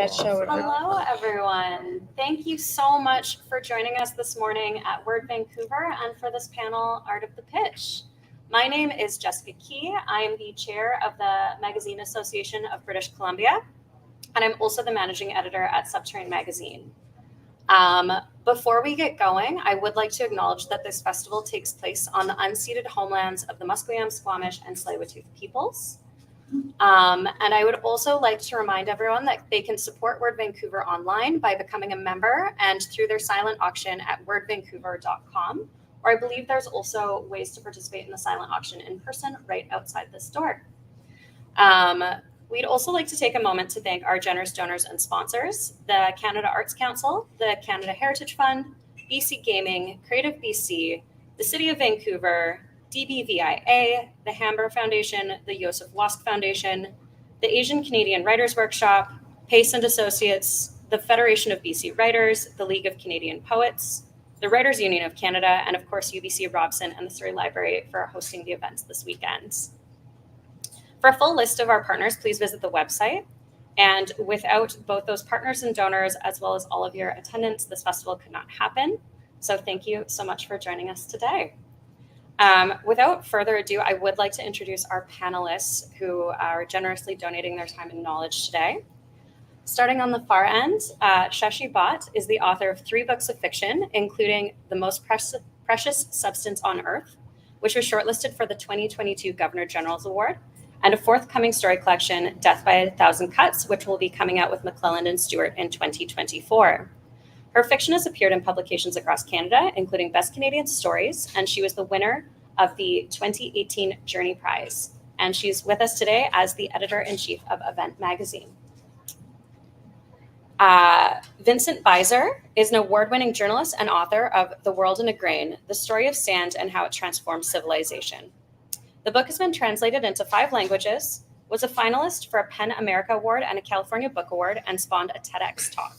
that show. Hello, everyone. Thank you so much for joining us this morning at Word Vancouver and for this panel, Art of the Pitch. My name is Jessica Key. I am the chair of the Magazine Association of British Columbia, and I'm also the managing editor at subTerrain magazine. Before we get going, I would like to acknowledge that this festival takes place on the unceded homelands of the Musqueam, Squamish, and Tsleil-Waututh peoples. And I would also like to remind everyone that they can support Word Vancouver online by becoming a member and through their silent auction at wordvancouver.com. Or I believe there's also ways to participate in the silent auction in person right outside this door. We'd also like to take a moment to thank our generous donors and sponsors, the Canada Arts Council, the Canada Heritage Fund, BC Gaming, Creative BC, the City of Vancouver, DBVIA, the Hamber Foundation, the Joseph Wask Foundation, the Asian Canadian Writers Workshop, Pace and Associates, the Federation of BC Writers, the League of Canadian Poets, the Writers Union of Canada, and of course UBC Robson and the Surrey Library for hosting the events this weekend. For a full list of our partners, please visit the website. And without both those partners and donors, as well as all of your attendance, this festival could not happen. So thank you so much for joining us today. Without further ado, I would like to introduce our panelists who are generously donating their time and knowledge today. Starting on the far end, Shashi Bhat is the author of 3 books of fiction, including The Most Precious Substance on Earth, which was shortlisted for the 2022 Governor General's Award, and a forthcoming story collection, Death by a Thousand Cuts, which will be coming out with McClelland and Stewart in 2024. Her fiction has appeared in publications across Canada, including Best Canadian Stories, and she was the winner of the 2018 Journey Prize. And she's with us today as the editor-in-chief of Event Magazine. Vincent Beiser is an award-winning journalist and author of The World in a Grain, The Story of Sand and How It Transformed Civilization. The book has been translated into 5 languages, was a finalist for a PEN America Award and a California Book Award, and spawned a TEDx talk.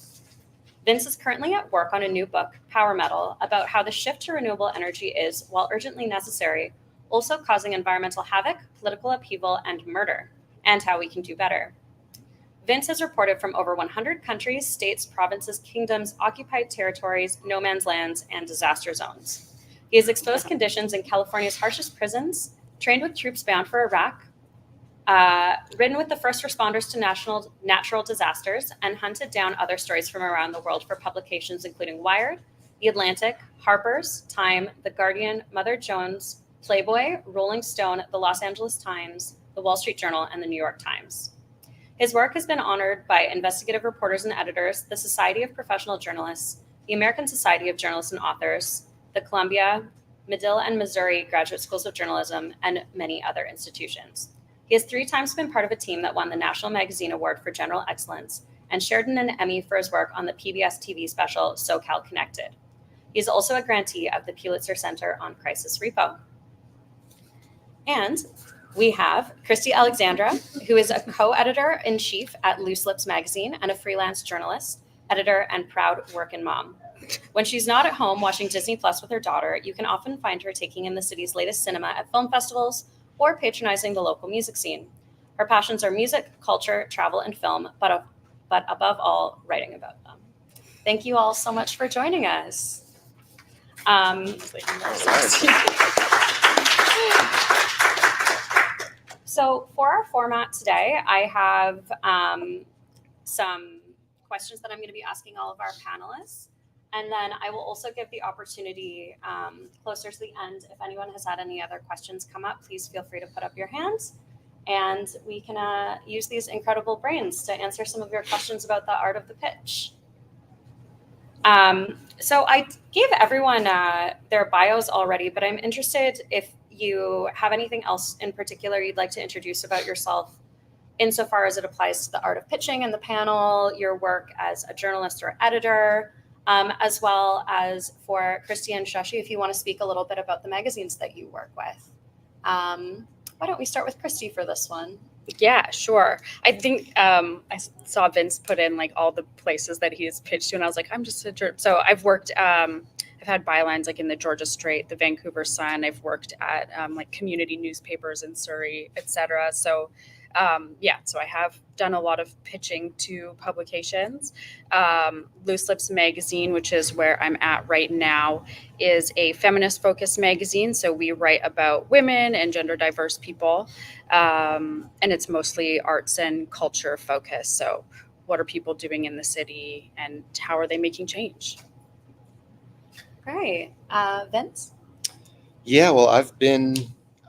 Vince is currently at work on a new book, Power Metal, about how the shift to renewable energy is, while urgently necessary, also causing environmental havoc, political upheaval, and murder, and how we can do better. Vince has reported from over 100 countries, states, provinces, kingdoms, occupied territories, no man's lands, and disaster zones. He has exposed conditions in California's harshest prisons, trained with troops bound for Iraq, ridden with the first responders to natural disasters, and hunted down other stories from around the world for publications including Wired, The Atlantic, Harper's, Time, The Guardian, Mother Jones, Playboy, Rolling Stone, The Los Angeles Times, The Wall Street Journal, and The New York Times. His work has been honored by investigative reporters and editors, the Society of Professional Journalists, the American Society of Journalists and Authors, the Columbia, Medill and Missouri Graduate Schools of Journalism, and many other institutions. He has 3 times been part of a team that won the National Magazine Award for General Excellence and shared in an Emmy for his work on the PBS TV special SoCal Connected. He is also a grantee of the Pulitzer Center on Crisis Repo. And we have Kristi Alexandra, who is a co-editor-in-chief at Loose Lips magazine and a freelance journalist, editor, and proud working mom. When she's not at home watching Disney Plus with her daughter, you can often find her taking in the city's latest cinema at film festivals or patronizing the local music scene. Her passions are music, culture, travel, and film, but above all, writing about them. Thank you all so much for joining us. So for our format today, I have some questions that I'm going to be asking all of our panelists. And then I will also give the opportunity closer to the end. If anyone has had any other questions come up, please feel free to put up your hands. And we can use these incredible brains to answer some of your questions about the art of the pitch. So I gave everyone their bios already, but I'm interested if you have anything else in particular you'd like to introduce about yourself insofar as it applies to the art of pitching in the panel, your work as a journalist or editor, as well as for Kristi and Shashi, if you want to speak a little bit about the magazines that you work with. Why don't we start with Kristi for this one? Yeah, sure. I think I saw Vince put in like all the places that he's pitched to, and I was like, I'm just a jerk. So I've worked, I've had bylines like in the Georgia Strait, the Vancouver Sun. I've worked at like community newspapers in Surrey, etc. So So I have done a lot of pitching to publications. Loose Lips Magazine, which is where I'm at right now, is a feminist focused magazine. So we write about women and gender diverse people. And it's mostly arts and culture focused. So what are people doing in the city and how are they making change? Great. Vince? Yeah, well, I've been,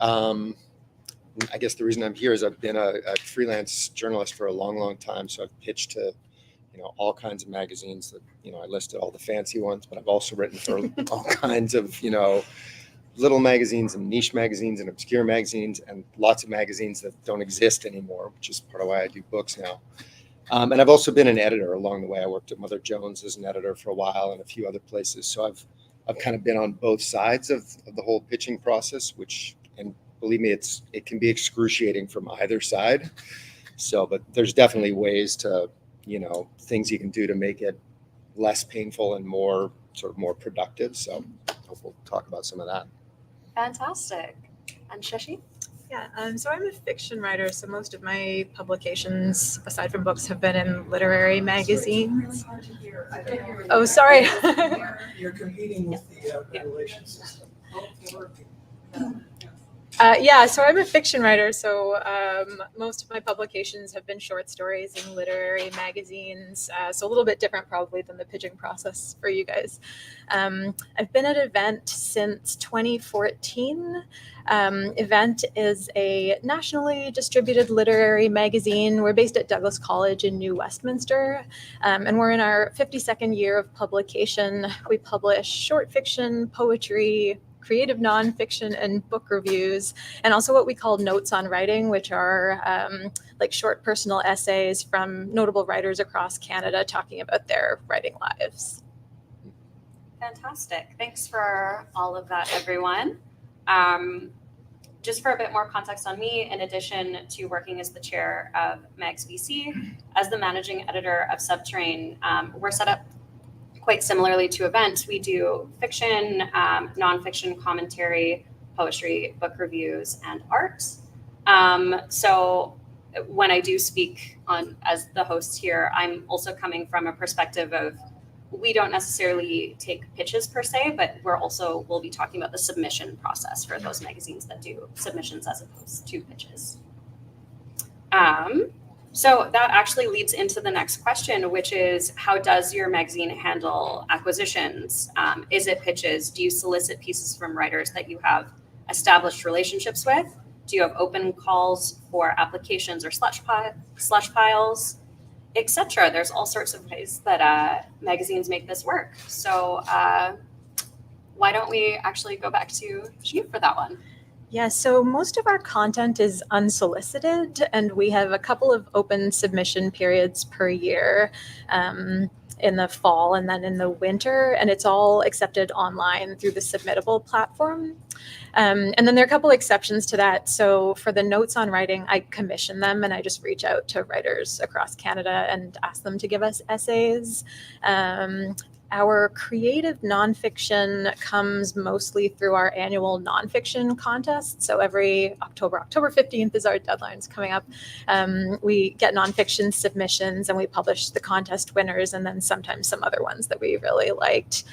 I guess the reason I'm here is I've been a freelance journalist for a long, long time. So I've pitched to, all kinds of magazines that, I listed all the fancy ones, but I've also written for all kinds of, little magazines and niche magazines and obscure magazines and lots of magazines that don't exist anymore, which is part of why I do books now. And I've also been an editor along the way. I worked at Mother Jones as an editor for a while and a few other places. So I've kind of been on both sides of the whole pitching process, and believe me, it can be excruciating from either side. So, but there's definitely ways to, things you can do to make it less painful and more productive. So I hope we'll talk about some of that. Fantastic. And Shashi? Yeah, so I'm a fiction writer, so most of my publications, aside from books, have been in literary magazines. Oh, sorry. You're competing with the ventilation system. So I'm a fiction writer, so most of my publications have been short stories in literary magazines, so a little bit different probably than the pitching process for you guys. I've been at Event since 2014. Event is a nationally distributed literary magazine. We're based at Douglas College in New Westminster, and we're in our 52nd year of publication. We publish short fiction, poetry, creative nonfiction, and book reviews, and also what we call notes on writing, which are like short personal essays from notable writers across Canada talking about their writing lives. Fantastic. Thanks for all of that, everyone. Just for a bit more context on me, in addition to working as the chair of MagsBC, as the managing editor of subTerrain, we're set up quite similarly to Event. We do fiction, nonfiction commentary, poetry, book reviews, and art. So when I do speak on as the host here, I'm also coming from a perspective of we don't necessarily take pitches per se, but we'll be talking about the submission process for those magazines that do submissions as opposed to pitches. So that actually leads into the next question, which is, how does your magazine handle acquisitions? Is it pitches? Do you solicit pieces from writers that you have established relationships with? Do you have open calls for applications or slush piles, etc.? There's all sorts of ways that magazines make this work. So why don't we actually go back to you for that one? Yeah, so most of our content is unsolicited, and we have a couple of open submission periods per year in the fall and then in the winter, and it's all accepted online through the Submittable platform. And then there are a couple exceptions to that. So for the notes on writing, I commission them and I just reach out to writers across Canada and ask them to give us essays. Our creative nonfiction comes mostly through our annual nonfiction contest. So every October 15th is our deadlines coming up. We get nonfiction submissions and we publish the contest winners and then sometimes some other ones that we really liked.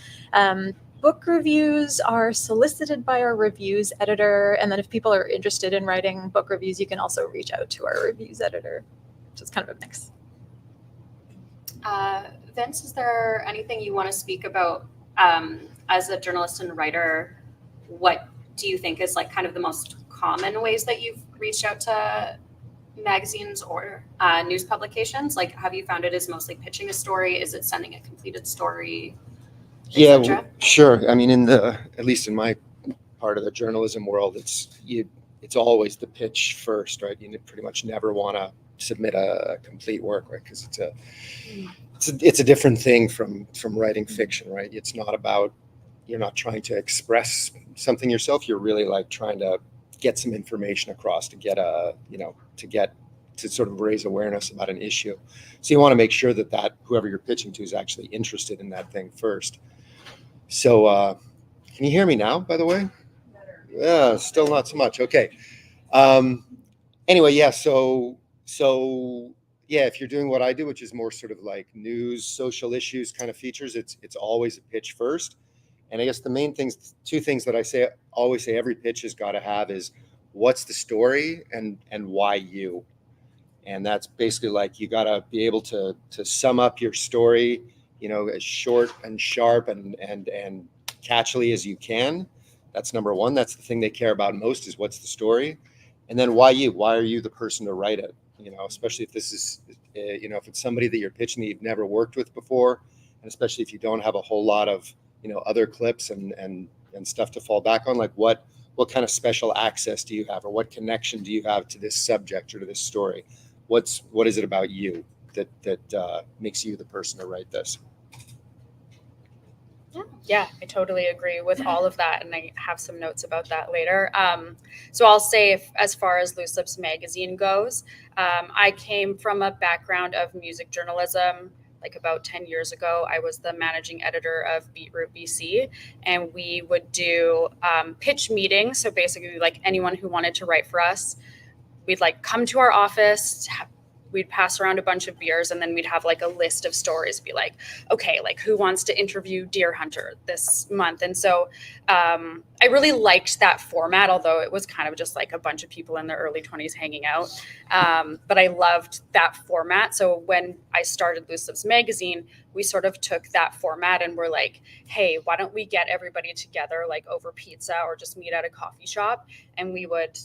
Book reviews are solicited by our reviews editor. And then if people are interested in writing book reviews, you can also reach out to our reviews editor. So it's kind of a mix. Vince, is there anything you want to speak about as a journalist and writer? What do you think is like kind of the most common ways that you've reached out to magazines or news publications? Like, have you found it is mostly pitching a story? Is it sending a completed story? Yeah, sure. I mean, at least in my part of the journalism world, it's always the pitch first, right? You pretty much never want to submit a complete work, right? Because it's a different thing from writing fiction, right? It's not about, you're not trying to express something yourself. You're really like trying to get some information across to get to sort of raise awareness about an issue. So you want to make sure that whoever you're pitching to is actually interested in that thing first. So can you hear me now, by the way? Yeah, still not so much. Okay. anyway, yeah. So yeah, if you're doing what I do, which is more sort of like news, social issues kind of features, it's always a pitch first. And I guess the main things, two things that I always say every pitch has got to have is what's the story and why you. And that's basically like you got to be able to sum up your story, as short and sharp and catchily as you can. That's number one. That's the thing they care about most is what's the story, and then why you. Why are you the person to write it? Especially if this is, if it's somebody that you're pitching that you've never worked with before, and especially if you don't have a whole lot of other clips and stuff to fall back on, like what kind of special access do you have, or what connection do you have to this subject or to this story? What is it about you that makes you the person to write this? Yeah, I totally agree with all of that, and I have some notes about that later. So I'll say, as far as Loose Lips Magazine goes, I came from a background of music journalism. Like about 10 years ago, I was the managing editor of Beatroot BC, and we would do pitch meetings. So basically, like anyone who wanted to write for us, we'd like come to our office, we'd pass around a bunch of beers, and then we'd have like a list of stories, be like, okay, like who wants to interview Deer Hunter this month? And so I really liked that format, although it was kind of just like a bunch of people in their early 20s hanging out. But I loved that format. So when I started Loose Lips Magazine, we sort of took that format and we're like, hey, why don't we get everybody together like over pizza or just meet at a coffee shop? And we would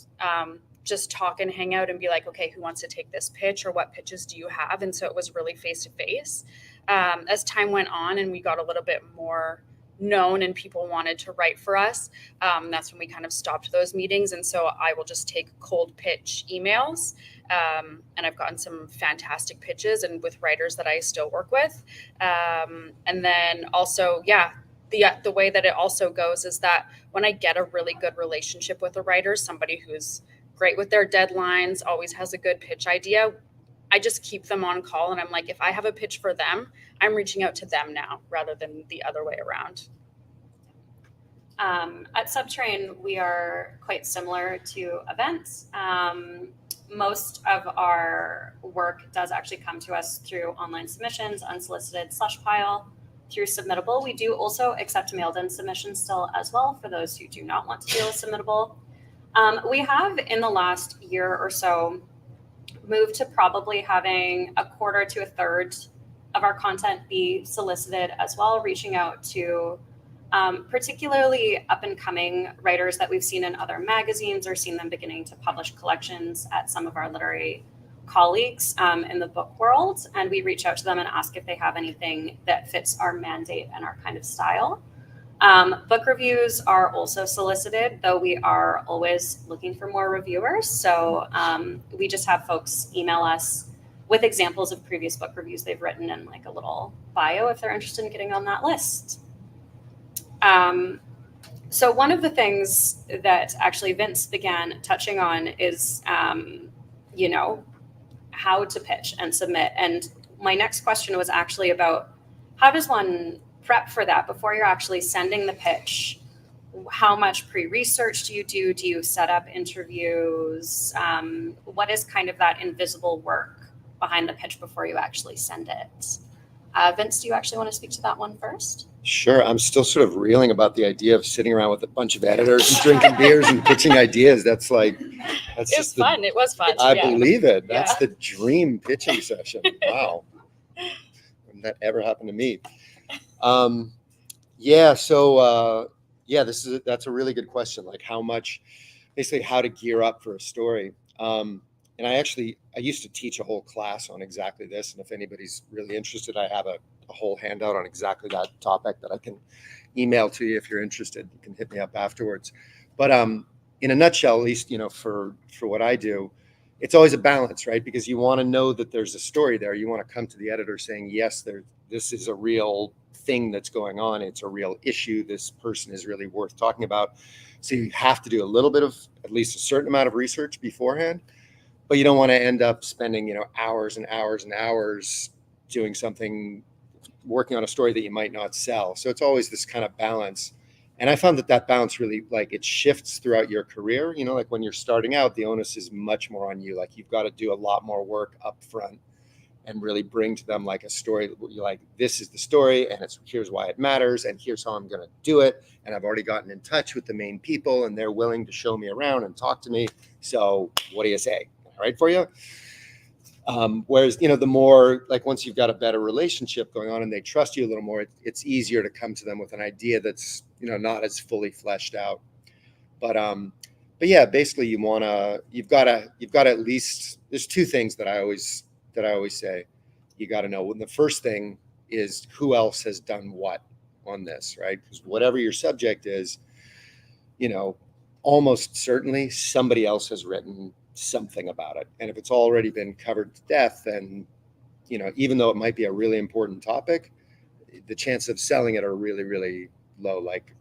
just talk and hang out and be like, okay, who wants to take this pitch, or what pitches do you have? And so it was really face to face. As time went on and we got a little bit more known and people wanted to write for us, that's when we kind of stopped those meetings. And so I will just take cold pitch emails. And I've gotten some fantastic pitches and with writers that I still work with. And then also, the way that it also goes is that when I get a really good relationship with a writer, somebody who's great with their deadlines, always has a good pitch idea, I just keep them on call. And I'm like, if I have a pitch for them, I'm reaching out to them now rather than the other way around. At subTerrain, we are quite similar to events. Most of our work does actually come to us through online submissions, unsolicited slush pile, through Submittable. We do also accept mailed-in submissions still as well for those who do not want to deal with Submittable. We have in the last year or so moved to probably having a quarter to a third of our content be solicited as well, reaching out to particularly up and coming writers that we've seen in other magazines or seen them beginning to publish collections at some of our literary colleagues in the book world. And we reach out to them and ask if they have anything that fits our mandate and our kind of style. Book reviews are also solicited, though we are always looking for more reviewers. So we just have folks email us with examples of previous book reviews they've written and like a little bio if they're interested in getting on that list. So one of the things that actually Vince began touching on is, how to pitch and submit. And my next question was actually about how does one prep for that before you're actually sending the pitch? How much pre-research do you do? Do you set up interviews? What is kind of that invisible work behind the pitch before you actually send it? Vince, do you actually want to speak to that one first? Sure. I'm still sort of reeling about the idea of sitting around with a bunch of editors and drinking beers and pitching ideas. That's just fun. It was fun. I believe it. That's the dream pitching session. Wow. Wouldn't that ever happen to me? That's a really good question. Like basically how to gear up for a story. And I used to teach a whole class on exactly this. And if anybody's really interested, I have a whole handout on exactly that topic that I can email to you if you're interested. You can hit me up afterwards. But in a nutshell, at least, for what I do, it's always a balance, right? Because you want to know that there's a story there. You want to come to the editor saying, yes, this is a real thing that's going on. It's a real issue. This person is really worth talking about. So you have to do a little bit of at least a certain amount of research beforehand. But you don't want to end up spending, hours and hours and hours doing something, working on a story that you might not sell. So it's always this kind of balance. And I found that balance really, like, it shifts throughout your career. You know, like when you're starting out, the onus is much more on you. Like you've got to do a lot more work up front and really bring to them like a story that you're like, this is the story and here's why it matters and here's how I'm going to do it. And I've already gotten in touch with the main people and they're willing to show me around and talk to me. So what do you say? All right for you? Whereas, you know, the more like once you've got a better relationship going on and they trust you a little more, it's easier to come to them with an idea that's, you know, not as fully fleshed out. But yeah, basically you've got to at least, there's two things that I always say you got to know. And the first thing is who else has done what on this, right? Because whatever your subject is, you know, almost certainly somebody else has written something about it. And if it's already been covered to death, then, you know, even though it might be a really important topic, the chances of selling it are really, really low. Like,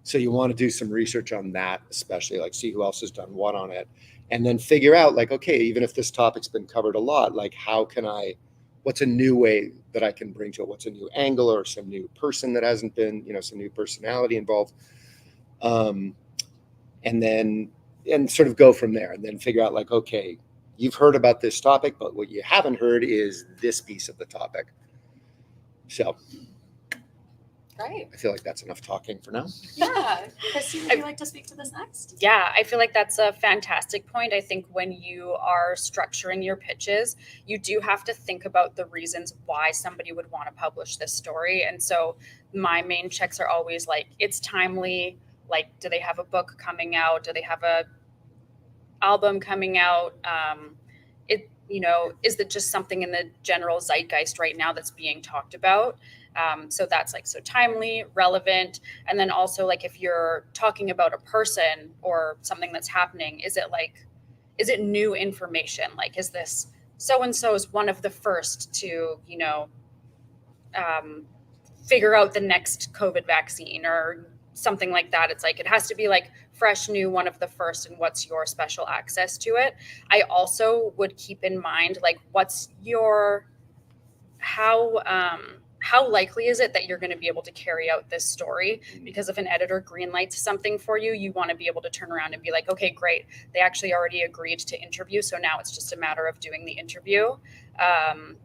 so you want to do some research on that, especially like see who else has done what on it, and then figure out like, okay, even if this topic's been covered a lot, like what's a new way that I can bring to it? What's a new angle or some new person that hasn't been, you know, some new personality involved. And sort of go from there and then figure out like, okay, you've heard about this topic, but what you haven't heard is this piece of the topic. So Great. I feel like that's enough talking for now. Yeah. Kristi, would you like to speak to this next? Yeah, I feel like that's a fantastic point. I think when you are structuring your pitches, you do have to think about the reasons why somebody would want to publish this story. And so my main checks are always like, it's timely. Like, do they have a book coming out? Do they have a album coming out? You know, is it just something in the general zeitgeist right now that's being talked about? So that's like so timely, relevant. And then also like if you're talking about a person or something that's happening, is it new information? Like, is this so-and-so is one of the first to, you know, figure out the next COVID vaccine or something like that. It's like, it has to be like fresh, new, one of the first, and what's your special access to it. I also would keep in mind, like, how likely is it that you're going to be able to carry out this story? Because if an editor greenlights something for you, you want to be able to turn around and be like, okay, great. They actually already agreed to interview. So now it's just a matter of doing the interview.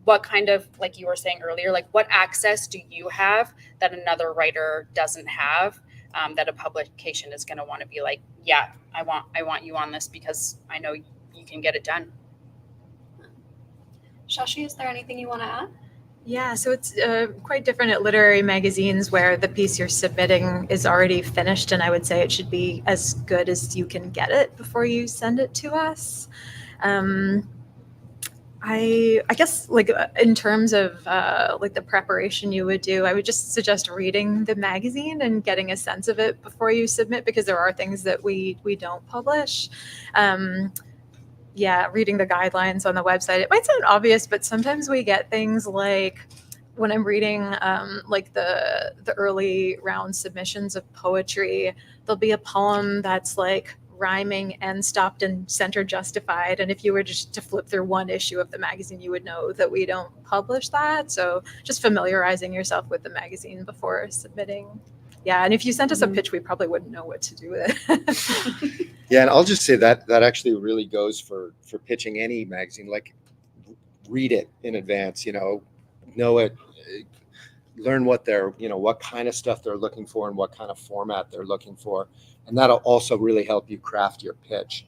What kind of, like you were saying earlier, like what access do you have that another writer doesn't have, that a publication is going to want to be like, yeah, I want you on this because I know you can get it done. Shashi, is there anything you want to add? Yeah, so it's quite different at literary magazines where the piece you're submitting is already finished, and I would say it should be as good as you can get it before you send it to us. I guess like in terms of like the preparation you would do, I would just suggest reading the magazine and getting a sense of it before you submit, because there are things that we don't publish. Yeah, reading the guidelines on the website. It might sound obvious, but sometimes we get things like when I'm reading like the early round submissions of poetry, there'll be a poem that's like rhyming and stopped and center justified. And if you were just to flip through one issue of the magazine, you would know that we don't publish that. So just familiarizing yourself with the magazine before submitting. Yeah, and if you sent us a pitch, we probably wouldn't know what to do with it. Yeah, and I'll just say that actually really goes for pitching any magazine. Like, read it in advance, you know it, learn what they're, you know, what kind of stuff they're looking for and what kind of format they're looking for. And that'll also really help you craft your pitch,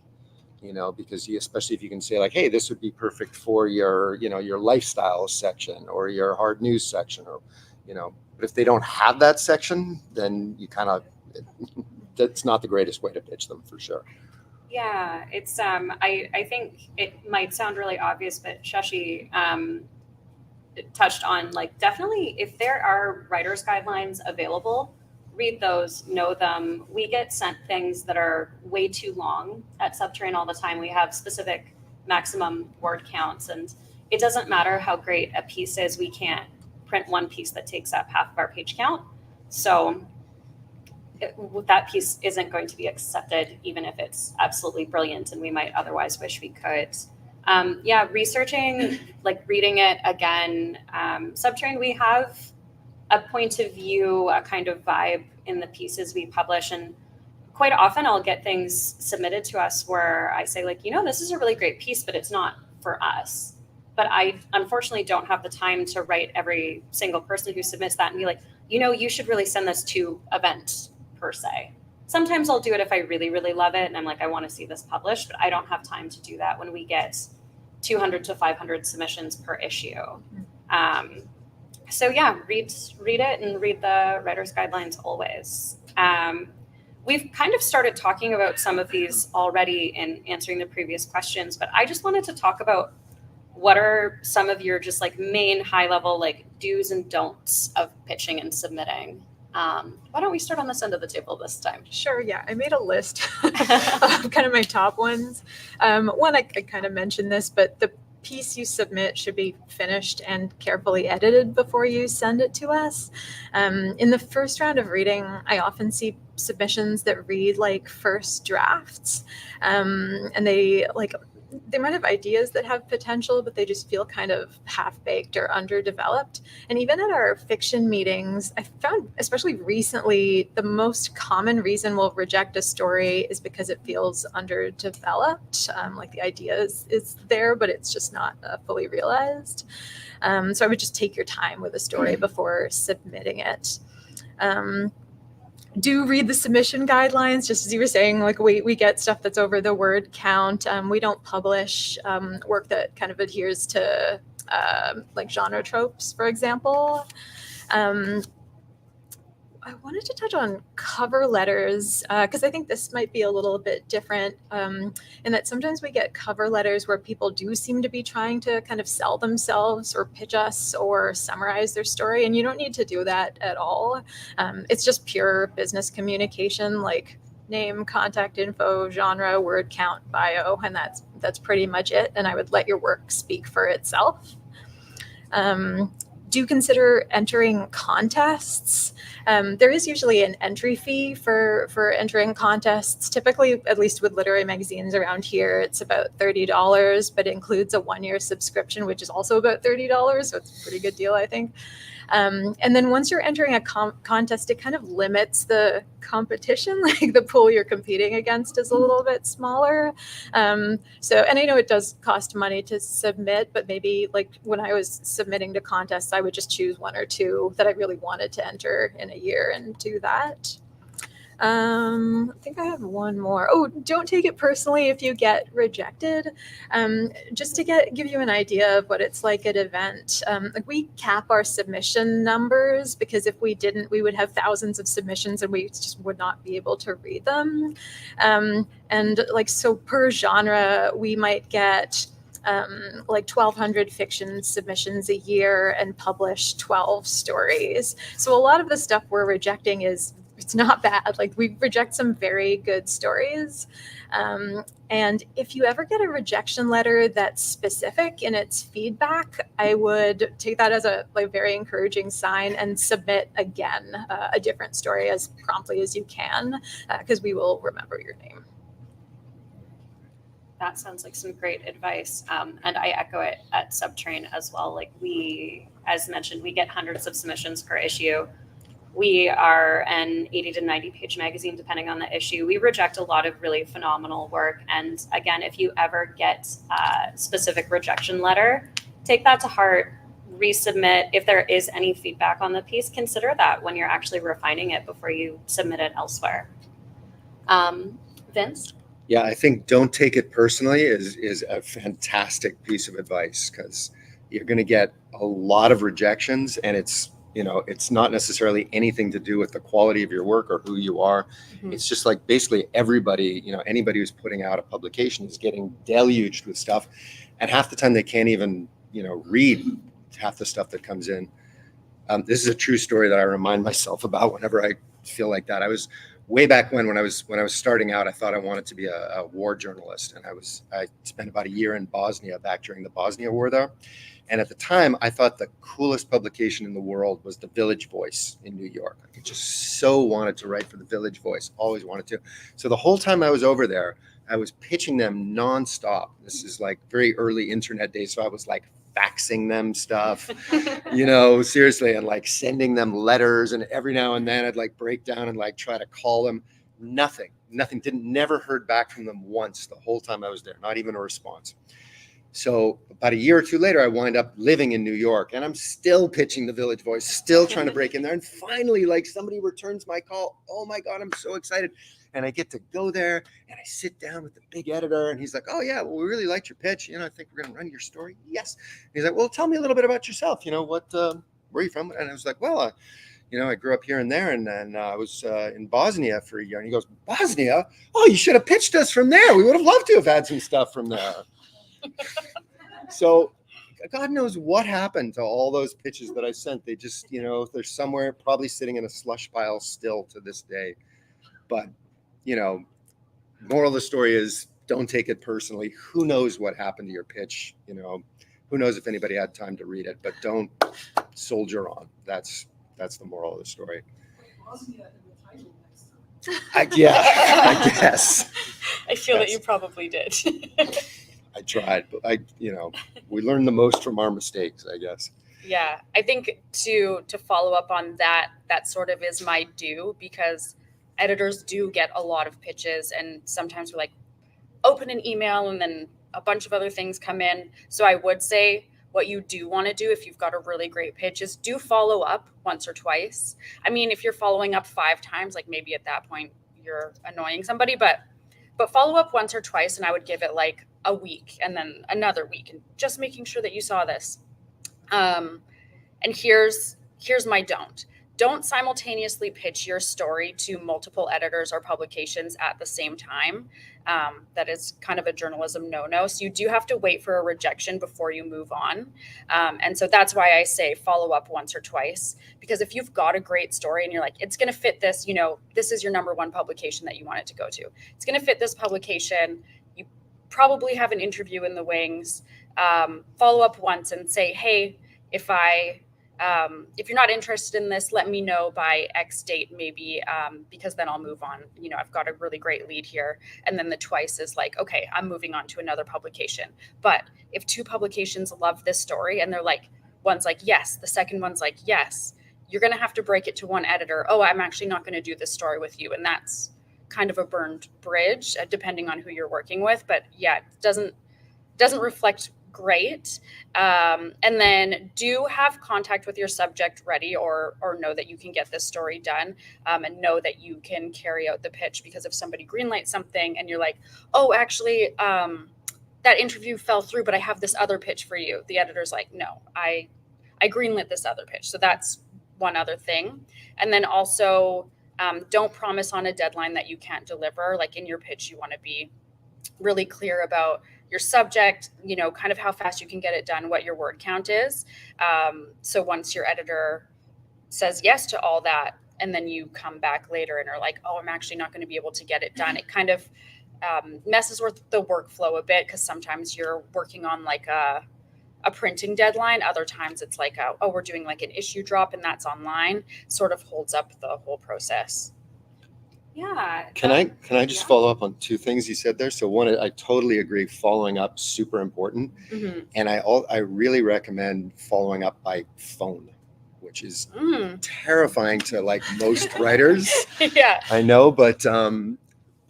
you know, because especially if you can say like, hey, this would be perfect for your, you know, your lifestyle section or your hard news section, or, you know, but if they don't have that section, then you kind of, that's not the greatest way to pitch them for sure. Yeah, it's I think it might sound really obvious, but Shashi touched on like definitely if there are writer's guidelines available, read those, know them. We get sent things that are way too long at subTerrain all the time. We have specific maximum word counts, and it doesn't matter how great a piece is, we can't print one piece that takes up half of our page count. So that piece isn't going to be accepted, even if it's absolutely brilliant and we might otherwise wish we could. Yeah, researching, like reading it again. subTerrain, we have a point of view, a kind of vibe in the pieces we publish. And quite often I'll get things submitted to us where I say like, this is a really great piece, but it's not for us. But I unfortunately don't have the time to write every single person who submits that and be like, you should really send this to event per se. Sometimes I'll do it if I really, really love it and I'm like, I want to see this published, but I don't have time to do that when we get 200 to 500 submissions per issue. So yeah, read it and read the writer's guidelines always. We've kind of started talking about some of these already in answering the previous questions, but I just wanted to talk about what are some of your just like main high level like do's and don'ts of pitching and submitting. Why don't we start on this end of the table this time? Sure, yeah. I made a list of kind of my top ones. One, I kind of mentioned this, but the piece you submit should be finished and carefully edited before you send it to us. In the first round of reading, I often see submissions that read like first drafts, and they might have ideas that have potential, but they just feel kind of half-baked or underdeveloped. And even at our fiction meetings, I found, especially recently, the most common reason we'll reject a story is because it feels underdeveloped. Like the idea is there, but it's just not fully realized. So I would just take your time with a story before submitting it. Do read the submission guidelines, just as you were saying, like we get stuff that's over the word count. We don't publish work that kind of adheres to like genre tropes, for example. I wanted to touch on cover letters because I think this might be a little bit different in that sometimes we get cover letters where people do seem to be trying to kind of sell themselves or pitch us or summarize their story. And you don't need to do that at all. It's just pure business communication, like name, contact info, genre, word count, bio, and that's pretty much it. And I would let your work speak for itself. Do consider entering contests. There is usually an entry fee for entering contests. Typically, at least with literary magazines around here, it's about $30, but it includes a 1-year subscription, which is also about $30. So it's a pretty good deal, I think. And then once you're entering a contest, it kind of limits the competition, like the pool you're competing against is a little bit smaller. And I know it does cost money to submit, but maybe like when I was submitting to contests, I would just choose 1 or 2 that I really wanted to enter in a year and do that. I think I have one more. Oh, don't take it personally if you get rejected. Just to give you an idea of what it's like at event. Like we cap our submission numbers because if we didn't, we would have thousands of submissions and we just would not be able to read them. And like, so per genre, we might get like 1,200 fiction submissions a year and publish 12 stories. So a lot of the stuff we're rejecting it's not bad. Like we reject some very good stories. And if you ever get a rejection letter that's specific in its feedback, I would take that as a very encouraging sign and submit again a different story as promptly as you can, because we will remember your name. That sounds like some great advice. And I echo it at subTerrain as well. Like as mentioned, we get hundreds of submissions per issue. We are an 80 to 90 page magazine, depending on the issue. We reject a lot of really phenomenal work. And again, if you ever get a specific rejection letter, take that to heart, resubmit. If there is any feedback on the piece, consider that when you're actually refining it before you submit it elsewhere. Vince? Yeah, I think don't take it personally is a fantastic piece of advice because you're going to get a lot of rejections and it's not necessarily anything to do with the quality of your work or who you are. Mm-hmm. It's just like basically everybody, anybody who's putting out a publication is getting deluged with stuff. And half the time they can't even, read half the stuff that comes in. This is a true story that I remind myself about whenever I feel like that. I was way back when I was starting out, I thought I wanted to be a war journalist. And I spent about a year in Bosnia back during the Bosnia War there. And at the time, I thought the coolest publication in the world was the Village Voice in New York. I just so wanted to write for the Village Voice, always wanted to. So the whole time I was over there, I was pitching them nonstop. This is like very early internet days. So I was like faxing them stuff, you know, seriously, and like sending them letters. And every now and then I'd like break down and like try to call them. Nothing, never heard back from them once the whole time I was there, not even a response. So about a year or two later, I wind up living in New York, and I'm still pitching the Village Voice, still trying to break in there. And finally, like, somebody returns my call. Oh my God, I'm so excited. And I get to go there and I sit down with the big editor, and he's like, oh yeah, well, we really liked your pitch. You know, I think we're going to run your story. Yes. He's like, well, tell me a little bit about yourself. You know, where are you from? And I was like, well, you know, I grew up here and there, and then I was in Bosnia for a year. And he goes, Bosnia? Oh, you should have pitched us from there. We would have loved to have had some stuff from there. So God knows what happened to all those pitches that I sent. They just, you know, they're somewhere probably sitting in a slush pile still to this day. But, you know, moral of the story is don't take it personally. Who knows what happened to your pitch? You know, who knows if anybody had time to read it, but don't soldier on. That's the moral of the story. Bosnia in the title next time. I guess. I feel that Yes. you probably did. I tried, but we learn the most from our mistakes, I guess. Yeah, I think to follow up on that sort of is my due, because editors do get a lot of pitches, and sometimes we're like, open an email and then a bunch of other things come in. So I would say what you do want to do if you've got a really great pitch is do follow up once or twice. I mean, if you're following up 5 times, like maybe at that point you're annoying somebody, but follow up once or twice, and I would give it like a week and then another week, and just making sure that you saw this. And here's my don't simultaneously pitch your story to multiple editors or publications at the same time. That is kind of a journalism no-no. So you do have to wait for a rejection before you move on. And so that's why I say follow up once or twice, because if you've got a great story and you're like, it's going to fit this, you know, this is your number 1 publication that you want it to go to. It's going to fit this publication. You probably have an interview in the wings. Follow up once and say, hey, if you're not interested in this, let me know by X date, maybe, because then I'll move on. You know, I've got a really great lead here. And then the twice is like, okay, I'm moving on to another publication. But if 2 publications love this story and they're like, one's like, yes, the second one's like, yes, you're going to have to break it to one editor. Oh, I'm actually not going to do this story with you. And that's kind of a burned bridge, depending on who you're working with. But yeah, it doesn't reflect great. And then do have contact with your subject ready, or know that you can get this story done, and know that you can carry out the pitch. Because if somebody greenlights something and you're like, oh, actually, that interview fell through, but I have this other pitch for you. The editor's like, no, I greenlit this other pitch. So that's one other thing. And then also, don't promise on a deadline that you can't deliver. Like in your pitch, you want to be really clear about your subject, you know, kind of how fast you can get it done, what your word count is. So once your editor says yes to all that, and then you come back later and are like, oh, I'm actually not going to be able to get it done, it kind of messes with the workflow a bit, because sometimes you're working on like a printing deadline. Other times it's like, oh, we're doing like an issue drop and that's online. Sort of holds up the whole process. Yeah. Can I just follow up on 2 things you said there? So one, I totally agree. Following up, super important. Mm-hmm. And I really recommend following up by phone, which is terrifying to like most writers. Yeah. I know, but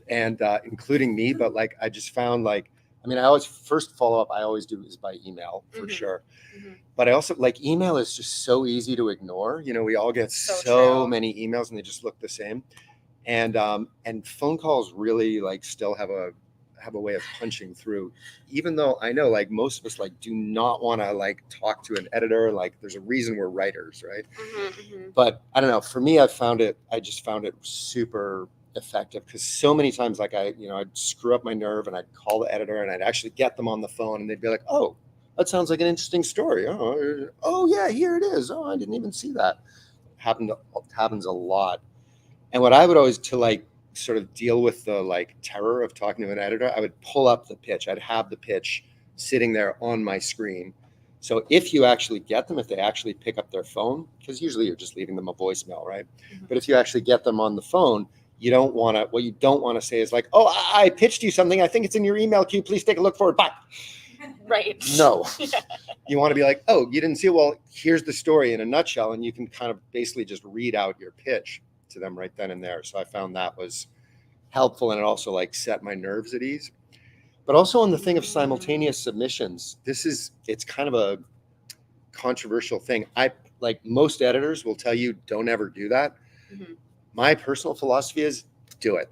including me, but like I just found like, I mean, I always first follow up I always do is by email for sure. Mm-hmm. But I also like email is just so easy to ignore. You know, we all get so many emails and they just look the same. And phone calls really like still have a way of punching through, even though I know like most of us like do not want to like talk to an editor. Like there's a reason we're writers, right? Mm-hmm. But I don't know, for me, I just found it super effective, because so many times like I'd screw up my nerve and I'd call the editor and I'd actually get them on the phone and they'd be like, oh, that sounds like an interesting story. Oh yeah, here it is. Oh, I didn't even see that. Happens a lot. And what I would always, to like sort of deal with the like terror of talking to an editor, I would pull up the pitch. I'd have the pitch sitting there on my screen. So if you actually get them, if they actually pick up their phone, because usually you're just leaving them a voicemail, right? Mm-hmm. But if you actually get them on the phone, what you don't want to say is like, oh, I pitched you something. I think it's in your email queue. Please take a look for it. Bye. Right. No. Yeah. You want to be like, oh, you didn't see it? Well, here's the story in a nutshell. And you can kind of basically just read out your pitch to them right then and there. So I found that was helpful, and it also like set my nerves at ease. But also on the thing of simultaneous submissions, it's kind of a controversial thing. I like most editors will tell you don't ever do that. Mhm. My personal philosophy is do it.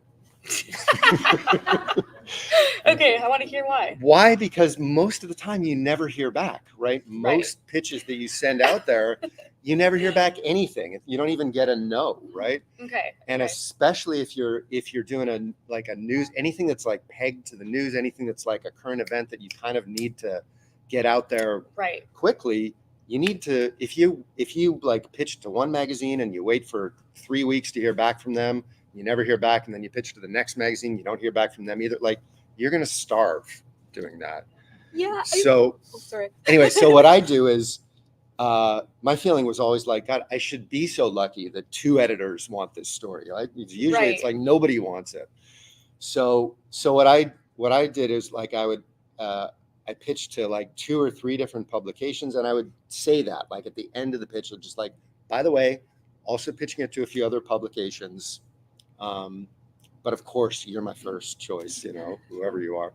Okay, I want to hear why. Why? Because most of the time you never hear back, right? Most pitches that you send out there, you never hear back anything. You don't even get a no, right? Okay. And okay. especially if you're doing a news, anything that's like pegged to the news, anything that's like a current event that you kind of need to get out there Right. quickly, you need to, if you like pitch to one magazine and you wait for 3 weeks to hear back from them, you never hear back, and then you pitch to the next magazine, you don't hear back from them either. Like, you're going to starve doing that. Yeah. So Sorry. anyway, so what I do is, my feeling was always like, God, I should be so lucky that 2 editors want this story. Like usually Right. it's like nobody wants it. So what I did is like I pitched to like 2 or 3 different publications, and I would say that like at the end of the pitch, just like, by the way, also pitching it to a few other publications. But of course, you're my first choice, whoever you are.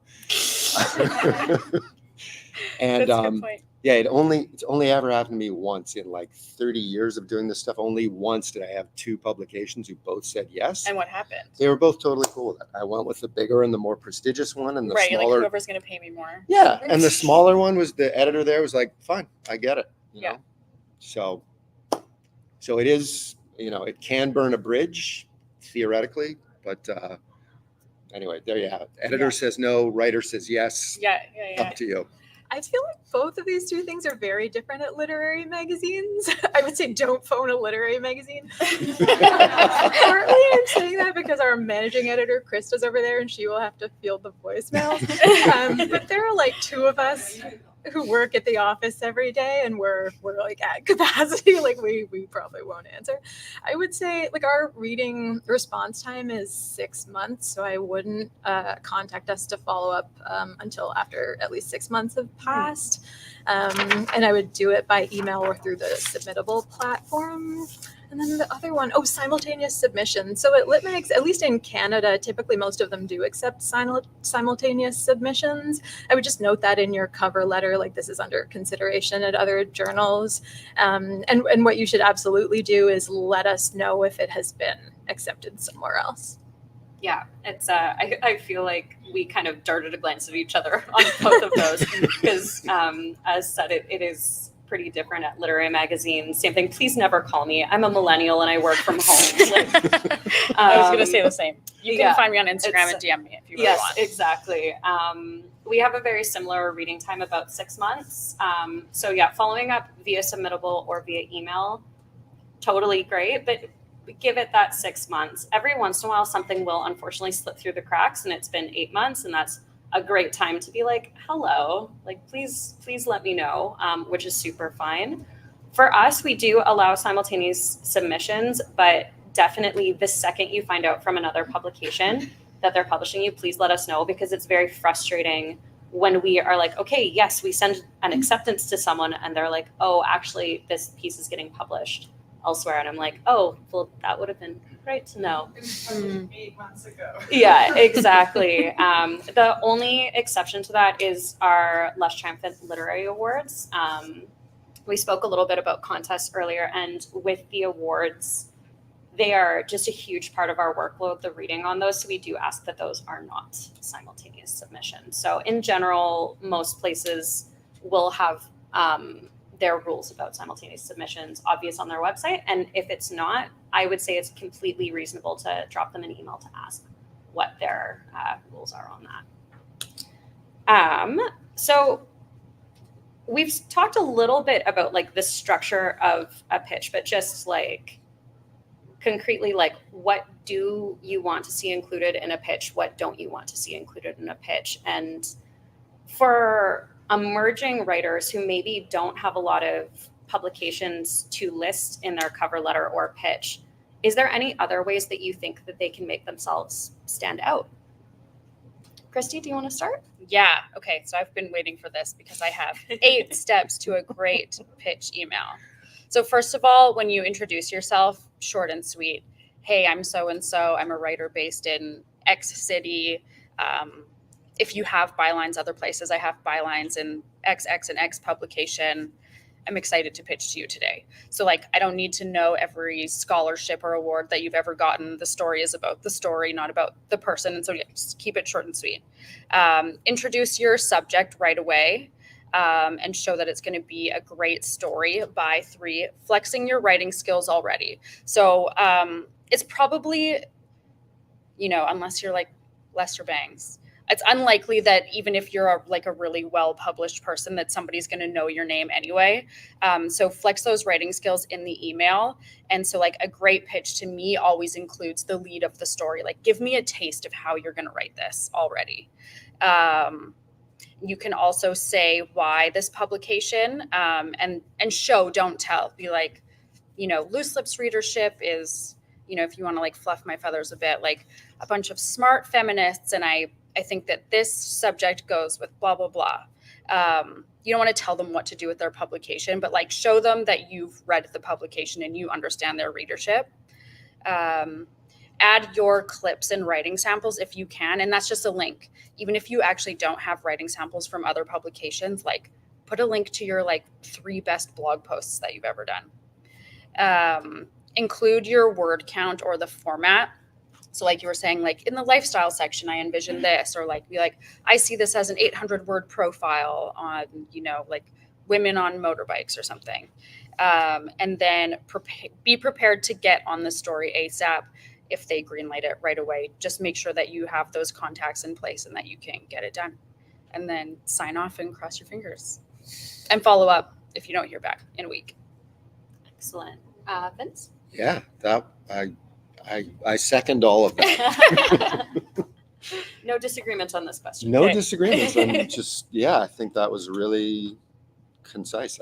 And That's a good point. yeah, it's only ever happened to me once in like 30 years of doing this stuff. Only once did I have 2 publications who both said yes. And what happened? They were both totally cool with it. I went with the bigger and the more prestigious one, and the Right, like smaller. whoever's going to pay me more. Yeah, and the smaller one was, the editor there was like, fine, I get it. Yeah. So it is, it can burn a bridge theoretically, but anyway, there you have it. Editor says no, writer says yes. Yeah. Up to you. I feel like both of these 2 things are very different at literary magazines. I would say don't phone a literary magazine. Partly I'm saying that because our managing editor, Krista's over there, and she will have to field the voicemails. But there are like 2 of us who work at the office every day, and we're like at capacity. Like we probably won't answer. I would say like our reading response time is 6 months, so I wouldn't contact us to follow up until after at least 6 months have passed. And I would do it by email or through the submittable platform. And then the other one, simultaneous submission. So at LitMags, at least in Canada, typically most of them do accept simultaneous submissions. I would just note that in your cover letter, like this is under consideration at other journals. And what you should absolutely do is let us know if it has been accepted somewhere else. Yeah, it's I feel like we kind of darted a glance at each other on both of those because as said, it is pretty different at literary magazines. Same thing. Please never call me. I'm a millennial and I work from home. I was going to say the same. You can yeah, find me on Instagram and DM me if you really yes, want. Exactly. We have a very similar reading time, about 6 months. So yeah, following up via submittable or via email, totally great. But give it that 6 months. Every once in a while, something will unfortunately slip through the cracks, and it's been 8 months, and that's a great time to be like, hello, like, please let me know, which is super fine. For us, we do allow simultaneous submissions, but definitely the second you find out from another publication that they're publishing you, please let us know, because it's very frustrating when we are like, okay, yes, we send an acceptance to someone and they're like, oh, actually this piece is getting published elsewhere. And I'm like, oh, well, that would have been great to know. 8 months ago. Yeah, exactly. The only exception to that is our Less Triumphant Literary Awards. We spoke a little bit about contests earlier, and with the awards, they are just a huge part of our workload, the reading on those. So we do ask that those are not simultaneous submissions. So in general, most places will have their rules about simultaneous submissions obvious on their website. And if it's not, I would say it's completely reasonable to drop them an email to ask what their rules are on that. So we've talked a little bit about like the structure of a pitch, but just like concretely, like what do you want to see included in a pitch? What don't you want to see included in a pitch? And for emerging writers who maybe don't have a lot of publications to list in their cover letter or pitch, is there any other ways that you think that they can make themselves stand out? Kristi, do you want to start? Yeah. Okay. So I've been waiting for this because I have 8 steps to a great pitch email. So first of all, when you introduce yourself, short and sweet. Hey, I'm so and so. I'm a writer based in X city. If you have bylines other places, I have bylines in XX and X publication. I'm excited to pitch to you today. So like, I don't need to know every scholarship or award that you've ever gotten. The story is about the story, not about the person. And so yeah, just keep it short and sweet. Introduce your subject right away. And show that it's going to be a great story. By 3, flexing your writing skills already. So it's probably, unless you're like Lester Bangs, it's unlikely that even if you're a really well-published person that somebody's going to know your name anyway. So flex those writing skills in the email. And so like a great pitch to me always includes the lead of the story. Like give me a taste of how you're going to write this already. You can also say why this publication, and show, don't tell. Be like, Loose Lips readership is, if you want to like fluff my feathers a bit, like a bunch of smart feminists, and I think that this subject goes with blah, blah, blah. You don't want to tell them what to do with their publication, but like show them that you've read the publication and you understand their readership. Add your clips and writing samples if you can, and that's just a link. Even if you actually don't have writing samples from other publications, like put a link to your like 3 best blog posts that you've ever done. Include your word count or the format. So like you were saying, like in the lifestyle section, I envision this, or like be like, I see this as an 800-word profile on, like women on motorbikes or something. And then be prepared to get on the story ASAP. If they greenlight it right away, just make sure that you have those contacts in place and that you can get it done. And then sign off and cross your fingers. And follow up if you don't hear back in a week. Excellent. Vince? Yeah, that I second all of that. No disagreements on this question. No Okay. disagreements. I'm just, I think that was really concise.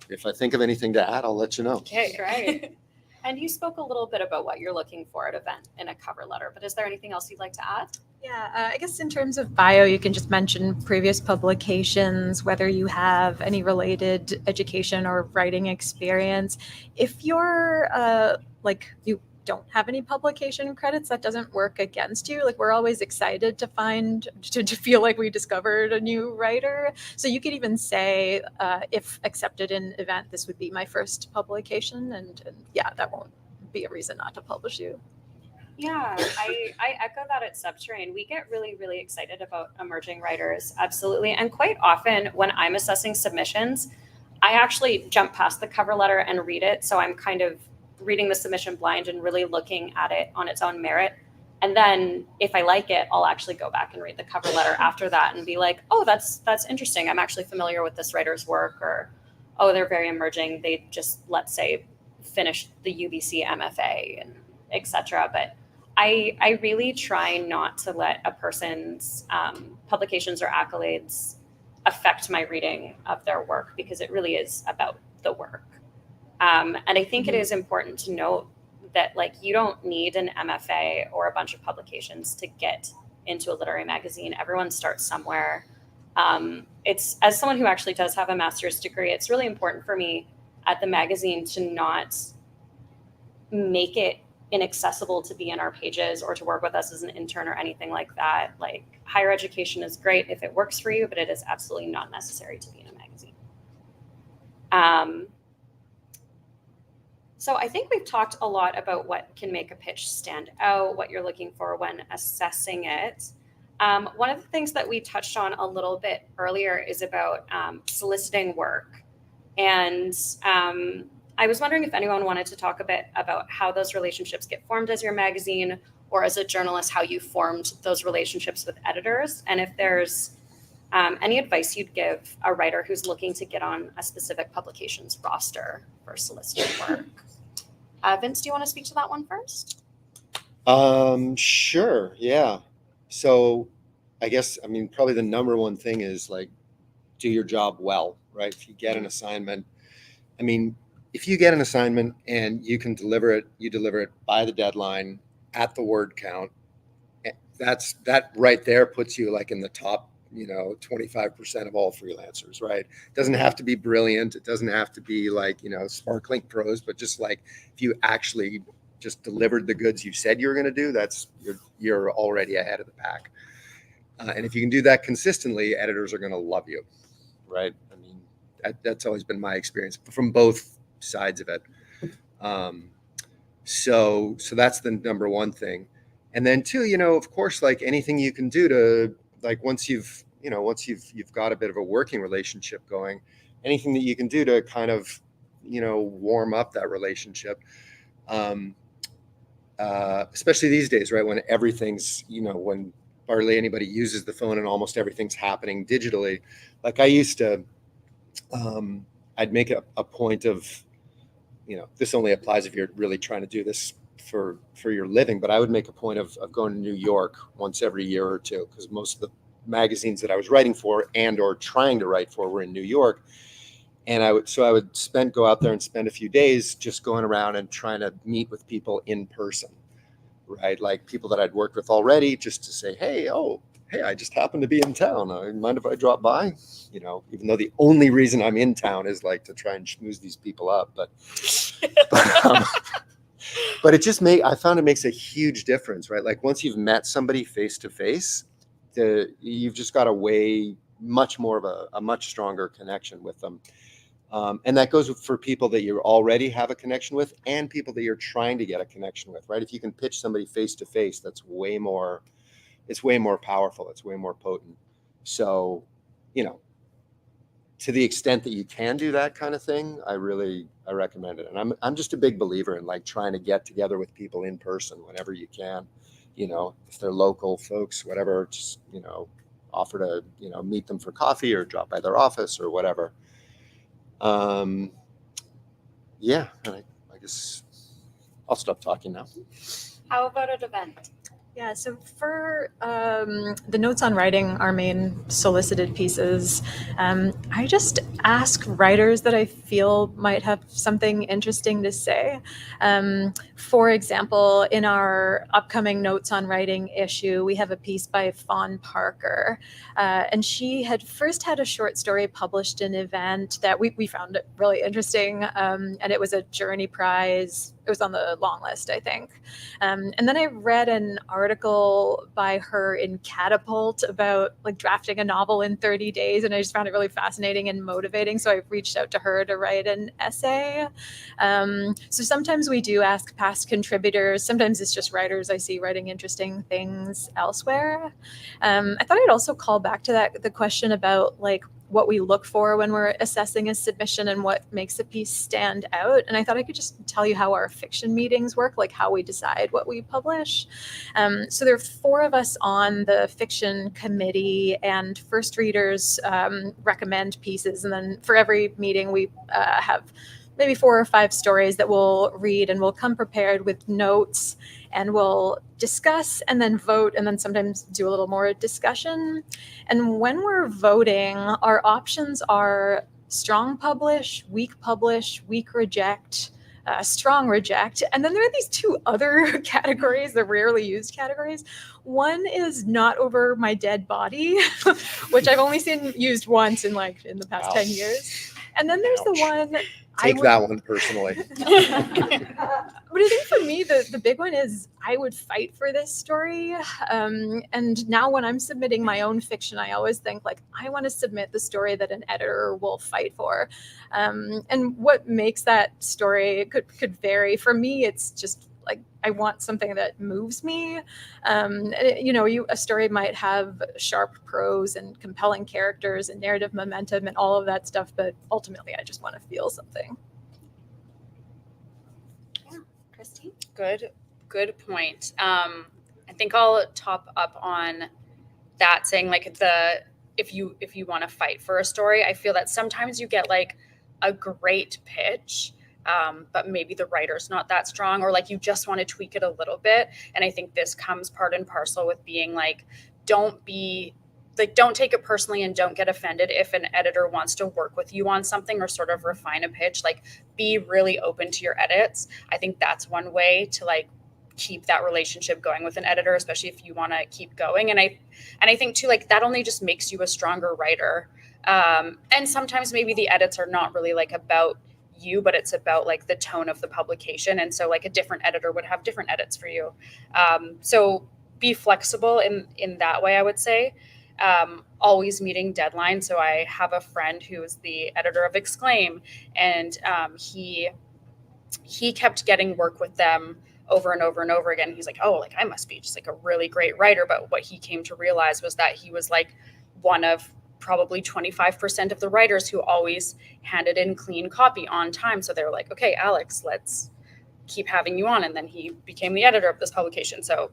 If I think of anything to add, I'll let you know. Okay, great. And you spoke a little bit about what you're looking for at an event in a cover letter, but is there anything else you'd like to add? Yeah, I guess in terms of bio, you can just mention previous publications, whether you have any related education or writing experience. If you're you don't have any publication credits, that doesn't work against you. Like we're always excited to feel like we discovered a new writer. So you could even say, if accepted in event, this would be my first publication, and that won't be a reason not to publish you. Yeah, I echo that at subTerrain. We get really, really excited about emerging writers, absolutely. And quite often when I'm assessing submissions, I actually jump past the cover letter and read it. So I'm kind of reading the submission blind and really looking at it on its own merit. And then if I like it, I'll actually go back and read the cover letter after that and be like, oh, that's interesting. I'm actually familiar with this writer's work, or, oh, they're very emerging. They just, let's say, finished the UBC MFA and etc. But I really try not to let a person's publications or accolades affect my reading of their work, because it really is about the work. And I think it is important to note that like you don't need an MFA or a bunch of publications to get into a literary magazine. Everyone starts somewhere. It's, as someone who actually does have a master's degree, it's really important for me at the magazine to not make it inaccessible to be in our pages or to work with us as an intern or anything like that. Like higher education is great if it works for you, but it is absolutely not necessary to be in a magazine. So I think we've talked a lot about what can make a pitch stand out, what you're looking for when assessing it. One of the things that we touched on a little bit earlier is about soliciting work. And I was wondering if anyone wanted to talk a bit about how those relationships get formed as your magazine, or as a journalist, how you formed those relationships with editors, and if there's any advice you'd give a writer who's looking to get on a specific publication's roster for soliciting work. Vince, do you want to speak to that one first? Sure. Yeah. So I guess, probably the number one thing is like, do your job well, right? If you get an assignment, if you get an assignment and you can deliver it, you deliver it by the deadline, at the word count, that right there puts you like in the top, 25% of all freelancers, right? It doesn't have to be brilliant. It doesn't have to be like, sparkling prose, but just like if you actually just delivered the goods you said you were going to do, you're already ahead of the pack. And if you can do that consistently, editors are going to love you, right? I mean, that's always been my experience from both sides of it. So that's the number one thing. And then two, of course, like anything you can do to, like, once you've got a bit of a working relationship going, anything that you can do to kind of, warm up that relationship. Especially these days, right? When everything's, when hardly anybody uses the phone and almost everything's happening digitally. Like I used to, I'd make a point of, this only applies if you're really trying to do this for your living, but I would make a point of going to New York once every year or two, because most of the magazines that I was writing for and or trying to write for were in New York. And I would go out there and spend a few days just going around and trying to meet with people in person, right? Like people that I'd worked with already, just to say, hey, I just happened to be in town. Mind if I drop by? Even though the only reason I'm in town is like to try and schmooze these people up, but I found it makes a huge difference, right? Like once you've met somebody face to face, you've just got much more of a much stronger connection with them. And that goes for people that you already have a connection with and people that you're trying to get a connection with, right? If you can pitch somebody face to face, it's way more powerful. It's way more potent. So, to the extent that you can do that kind of thing, I recommend it. And I'm just a big believer in like trying to get together with people in person whenever you can, if they're local folks, whatever, just, offer to, meet them for coffee or drop by their office or whatever. Yeah, I guess I'll stop talking now. How about an event? Yeah, so for the notes on writing, our main solicited pieces, I just ask writers that I feel might have something interesting to say. For example, in our upcoming Notes on Writing issue, we have a piece by Fawn Parker, and she had first had a short story published in an event that we found it really interesting, and it was a Journey Prize. It was on the long list, I think. And then I read an article by her in Catapult about like drafting a novel in 30 days. And I just found it really fascinating and motivating. So I reached out to her to write an essay. So sometimes we do ask past contributors. Sometimes it's just writers I see writing interesting things elsewhere. I thought I'd also call back to the question about like what we look for when we're assessing a submission and what makes a piece stand out. And I thought I could just tell you how our fiction meetings work, like how we decide what we publish. So there are 4 of us on the fiction committee, and first readers recommend pieces. And then for every meeting, we have maybe 4 or 5 stories that we'll read, and we'll come prepared with notes, and we'll discuss and then vote, and then sometimes do a little more discussion. And when we're voting, our options are strong publish, weak reject, strong reject. And then there are these 2 other categories, the rarely used categories. One is not over my dead body, which I've only seen used once in the past 10 years. And then there's the one Take that one personally. But I think for me, the big one is I would fight for this story. And now when I'm submitting my own fiction, I always think like, I want to submit the story that an editor will fight for. And what makes that story could vary. For me, it's just like, I want something that moves me. A story might have sharp prose and compelling characters and narrative momentum and all of that stuff, but ultimately I just want to feel something. Yeah, Kristi? Good point. I think I'll top up on that, saying like if you want to fight for a story, I feel that sometimes you get like a great pitch, but maybe the writer's not that strong, or like you just want to tweak it a little bit. And I think this comes part and parcel with being like, don't take it personally and don't get offended if an editor wants to work with you on something or sort of refine a pitch. Like, be really open to your edits. I think that's one way to like keep that relationship going with an editor, especially if you want to keep going. And I think too, like that only just makes you a stronger writer. And sometimes maybe the edits are not really like about you, but it's about like the tone of the publication. And so like a different editor would have different edits for you. So be flexible in that way, I would say. Always meeting deadlines. So I have a friend who is the editor of Exclaim, and he kept getting work with them over and over and over again. He's like, oh, like I must be just like a really great writer. But what he came to realize was that he was like one of probably 25% of the writers who always handed in clean copy on time. So they were like, okay, Alex, let's keep having you on. And then he became the editor of this publication. So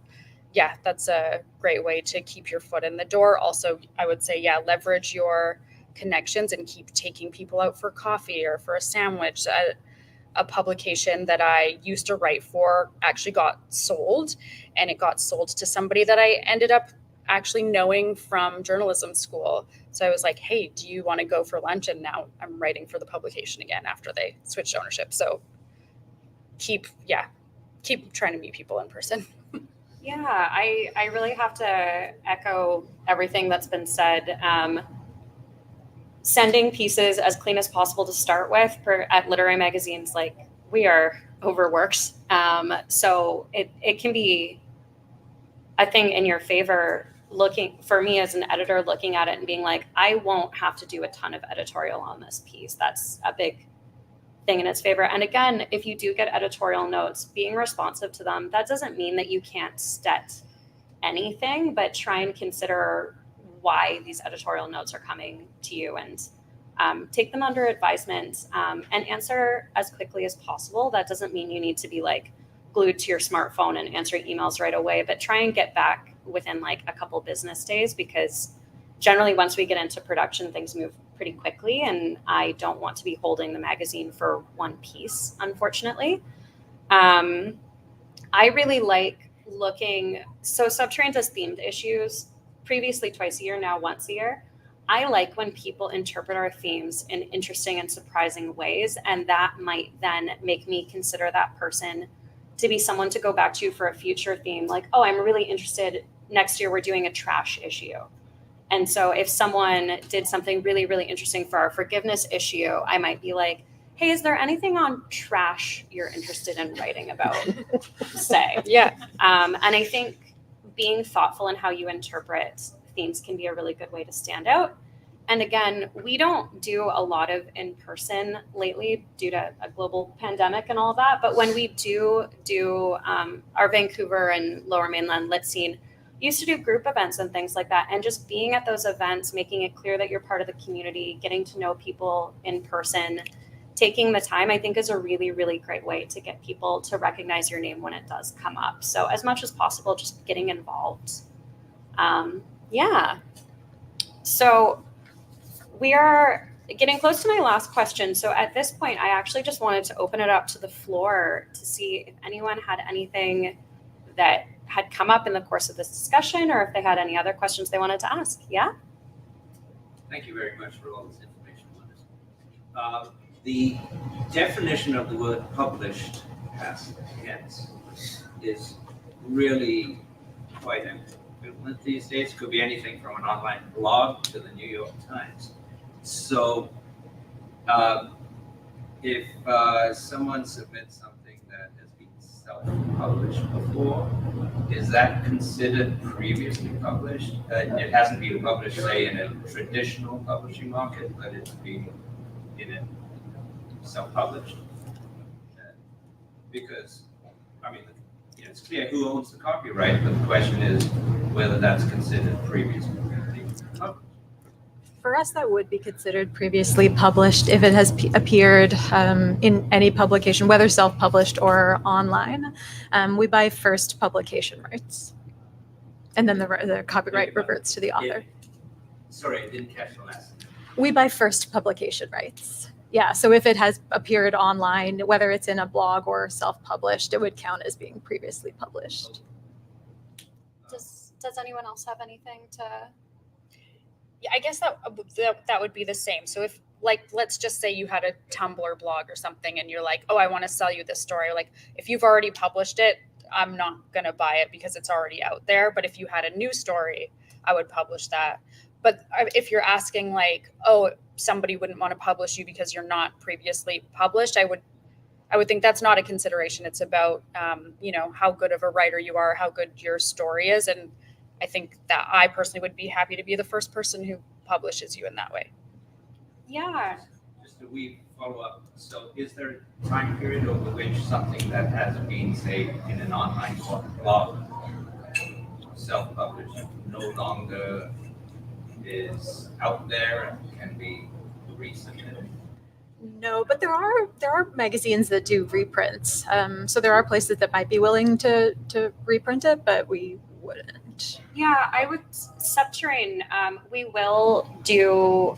yeah, that's a great way to keep your foot in the door. Also, I would say, yeah, leverage your connections and keep taking people out for coffee or for a sandwich. A publication that I used to write for actually got sold, and it got sold to somebody that I ended up actually knowing from journalism school. So I was like, hey, do you want to go for lunch? And now I'm writing for the publication again after they switched ownership. So keep trying to meet people in person. Yeah, I really have to echo everything that's been said. Sending pieces as clean as possible to start with at literary magazines, like we are overworked. So it can be a thing in your favor for me as an editor, looking at it and being like, I won't have to do a ton of editorial on this piece. That's a big thing in its favor. And again, if you do get editorial notes, being responsive to them, that doesn't mean that you can't stet anything, but try and consider why these editorial notes are coming to you, and take them under advisement, and answer as quickly as possible. That doesn't mean you need to be like glued to your smartphone and answering emails right away, but try and get back within like a couple business days, because generally once we get into production, things move pretty quickly, and I don't want to be holding the magazine for one piece, unfortunately. I really like so subTerrain does themed issues, previously twice a year, now once a year. I like when people interpret our themes in interesting and surprising ways, and that might then make me consider that person to be someone to go back to for a future theme. Like, oh, I'm really interested, next year we're doing a trash issue. And so if someone did something really, really interesting for our forgiveness issue, I might be like, hey, is there anything on trash you're interested in writing about, say? Yeah. And I think being thoughtful in how you interpret themes can be a really good way to stand out. And again, we don't do a lot of in-person lately due to a global pandemic and all that. But when we do our Vancouver and Lower Mainland lit scene, used to do group events and things like that. And just being at those events, making it clear that you're part of the community, getting to know people in person, taking the time, I think is a really, really great way to get people to recognize your name when it does come up. So as much as possible, just getting involved. Yeah. So we are getting close to my last question. So at this point, I actually just wanted to open it up to the floor to see if anyone had anything that had come up in the course of this discussion, or if they had any other questions they wanted to ask. Yeah? Thank you very much for all this information. The definition of the word published, past tense, is really quite ambivalent these days. Could be anything from an online blog to the New York Times. So if someone submits something that has been self-published before, is that considered previously published? It hasn't been published, say, in a traditional publishing market, but it's been in a self-published. Because, I mean, it's clear who owns the copyright, but the question is whether that's considered previously published. For us, that would be considered previously published if it has appeared in any publication, whether self-published or online. We buy first publication rights, and then the copyright reverts to the author. Sorry, I didn't catch the last. We buy first publication rights. Yeah, so if it has appeared online, whether it's in a blog or self-published, it would count as being previously published. Does anyone else have anything to? Yeah, I guess that would be the same. So if, like, let's just say you had a Tumblr blog or something and you're like, oh, I want to sell you this story. Like, if you've already published it, I'm not going to buy it because it's already out there. But if you had a new story, I would publish that. But if you're asking like, oh, somebody wouldn't want to publish you because you're not previously published, I would think that's not a consideration. It's about, how good of a writer you are, how good your story is. And I think that I personally would be happy to be the first person who publishes you in that way. Yeah. Just a wee follow-up. So is there a time period over which something that has been, say, in an online blog, self-published, no longer is out there and can be resubmitted? No, but there are magazines that do reprints. So there are places that might be willing to reprint it, but we wouldn't. Yeah, I would subterrain. We will do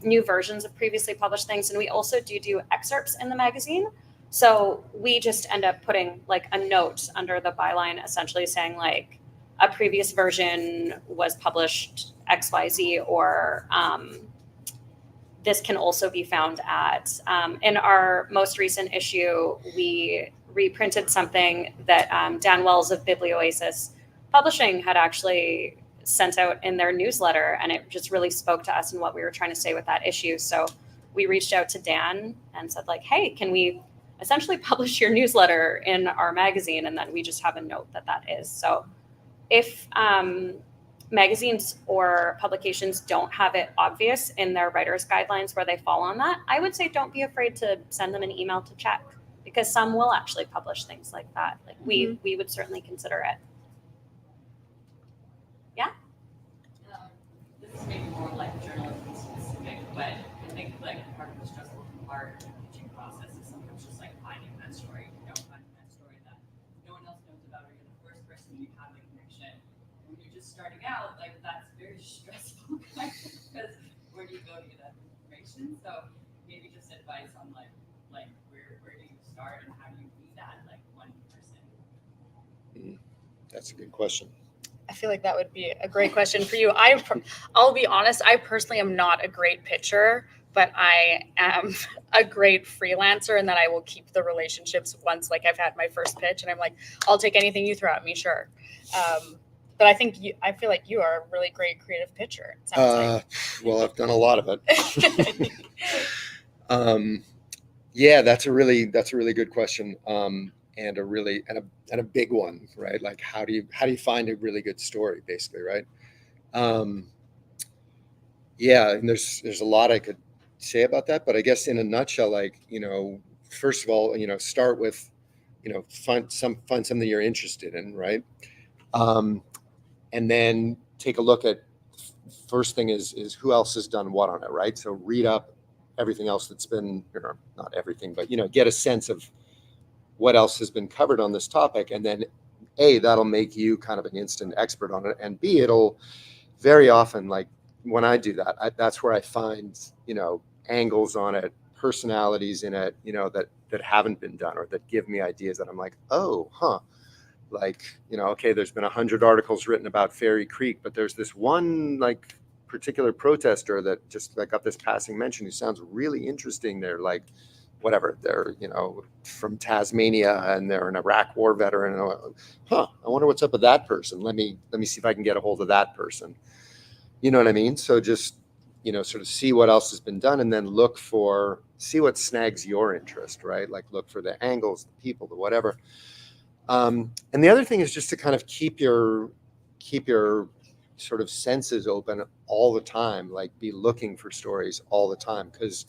new versions of previously published things, and we also do excerpts in the magazine. So we just end up putting like a note under the byline, essentially saying like a previous version was published XYZ, or this can also be found at. In our most recent issue, we reprinted something that Dan Wells of Biblioasis Publishing had actually sent out in their newsletter, and it just really spoke to us and what we were trying to say with that issue. So we reached out to Dan and said like, hey, can we essentially publish your newsletter in our magazine? And then we just have a note that is. So if magazines or publications don't have it obvious in their writer's guidelines where they fall on that, I would say don't be afraid to send them an email to check, because some will actually publish things like that. Like we would certainly consider it. This is maybe more like journalism specific, but I think like part of the stressful part of the pitching process is sometimes just like finding that story, finding that story that no one else knows about, or you're the first person you have a connection. When you're just starting out, like that's very stressful because where do you go to get that information? So maybe just advice on like where do you start and how do you be that like one person? That's a good question. I feel like that would be a great question for you. I'll be honest, I personally am not a great pitcher, but I am a great freelancer, and that I will keep the relationships once like I've had my first pitch and I'm like, I'll take anything you throw at me, sure. But I feel like you are a really great creative pitcher. It sounds like. Well, I've done a lot of it. Yeah, that's a really good question. And a big one, right? Like how do you find a really good story, basically, right? Yeah, and there's a lot I could say about that, but I guess in a nutshell, like, first of all, start with, find something you're interested in, right? And then take a look at, first thing is who else has done what on it, right? So read up everything else that's been, not everything, but get a sense of what else has been covered on this topic. And then A, that'll make you kind of an instant expert on it. And B, it'll very often, like when I do that, that's where I find, angles on it, personalities in it, that haven't been done or that give me ideas that I'm like, oh, huh. Like, okay, there's been 100 articles written about Fairy Creek, but there's this one like particular protester that just like got this passing mention who sounds really interesting. They're like, whatever, they're from Tasmania and they're an Iraq war veteran. I wonder what's up with that person. Let me see if I can get a hold of that person. You know what I mean? So just sort of see what else has been done, and then see what snags your interest, right? Like look for the angles, the people, the whatever. And the other thing is just to kind of keep your sort of senses open all the time. Like be looking for stories all the time, because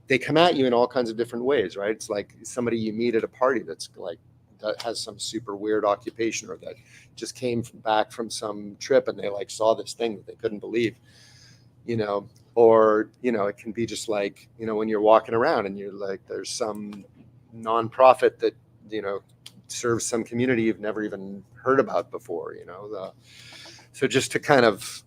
they come at you in all kinds of different ways, right? It's like somebody you meet at a party that's like, that has some super weird occupation, or that just came back from some trip and they like saw this thing that they couldn't believe, or, it can be just like, when you're walking around and you're like, there's some nonprofit that, serves some community you've never even heard about before, so just to kind of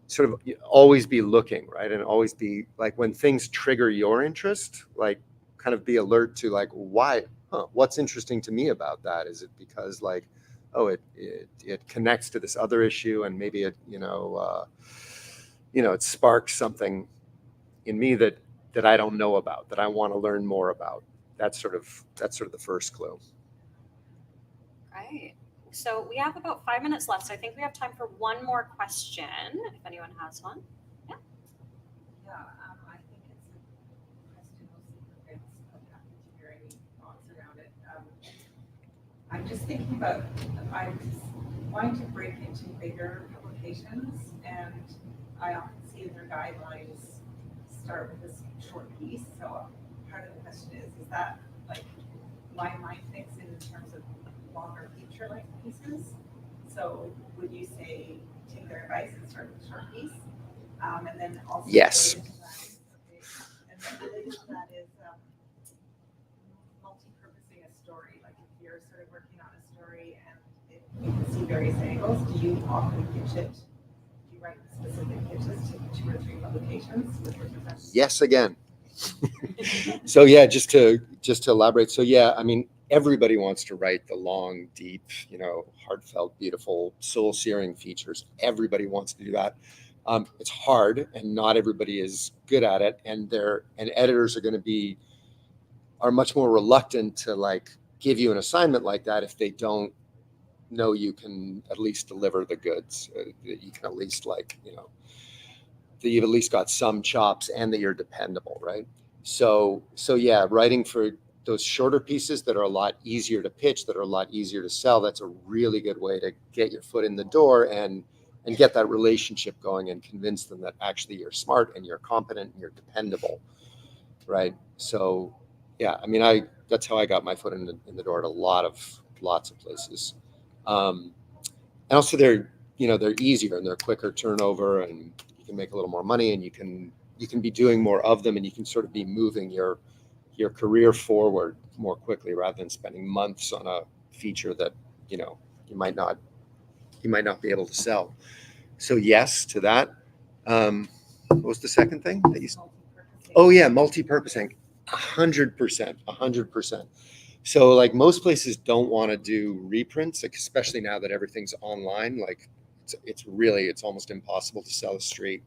sort of always be looking, right? And always be like, when things trigger your interest, like kind of be alert to like, why, what's interesting to me about that? Is it because like, oh, it connects to this other issue, and maybe it, it sparks something in me that I don't know about, that I want to learn more about. That's sort of the first clue. right. So we have about 5 minutes left. So I think we have time for one more question, if anyone has one. Yeah, I think it's a question mostly for Vince. I'm happy to hear any thoughts around it. I'm just thinking about, I'm wanting to break into bigger publications, and I often see in their guidelines start with this short piece. So part of the question is that like my mind thinks in terms of longer feature-length pieces? So would you say take their advice and start with a short piece? And then also Yes. related to that, okay, and then related to that is multi-purposing a story. Like if you're sort of working on a story and you can see various angles, do you often pitch it? Do you write specific pitches to 2 or 3 publications with your professionals? Yes, again. So yeah, just to elaborate. So yeah, I mean, everybody wants to write the long, deep, heartfelt, beautiful, soul-searing features. Everybody wants to do that. It's hard, and not everybody is good at it. And editors are much more reluctant to like give you an assignment like that if they don't know you can at least deliver the goods. That you can at least that you've at least got some chops and that you're dependable, right? So yeah, writing for those shorter pieces that are a lot easier to pitch, that are a lot easier to sell, that's a really good way to get your foot in the door and get that relationship going and convince them that actually you're smart and you're competent and you're dependable, right? So yeah, I mean, that's how I got my foot in the door at lots of places. And also they're easier and they're quicker turnover, and you can make a little more money, and you can be doing more of them, and you can sort of be moving your career forward more quickly rather than spending months on a feature that you might not be able to sell. So yes to that. What was the second thing that you said? Oh yeah, multi-purposing. 100%. So like most places don't want to do reprints, like, especially now that everything's online. Like it's almost impossible to sell a straight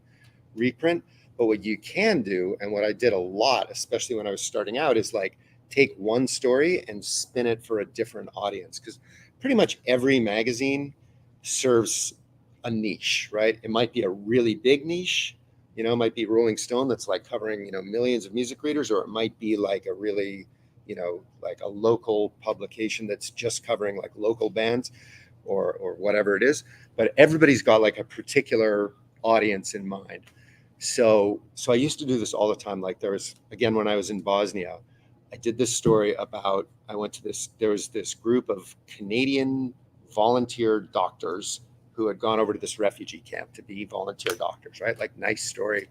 reprint. But what you can do, and what I did a lot, especially when I was starting out, is like take one story and spin it for a different audience, because pretty much every magazine serves a niche, right? It might be a really big niche, it might be Rolling Stone that's like covering millions of music readers, or it might be like a really like a local publication that's just covering like local bands or whatever it is. But everybody's got like a particular audience in mind. So I used to do this all the time. Like there was, again, when I was in Bosnia, I did this story about, there was this group of Canadian volunteer doctors who had gone over to this refugee camp to be volunteer doctors, right? Like nice story.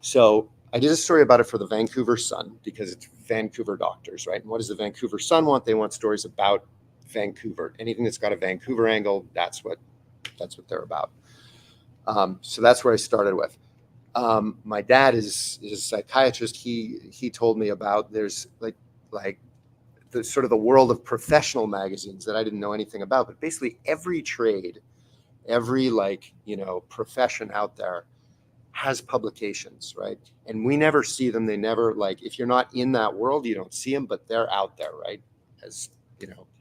So I did a story about it for the Vancouver Sun, because it's Vancouver doctors, right? And what does the Vancouver Sun want? They want stories about Vancouver. Anything that's got a Vancouver angle, that's what they're about. So that's where I started with. My dad is a psychiatrist. He told me about there's like the sort of the world of professional magazines that I didn't know anything about, but basically every trade, every profession out there has publications, right? And we never see them. They never, like, if you're not in that world, you don't see them, but they're out there, right? As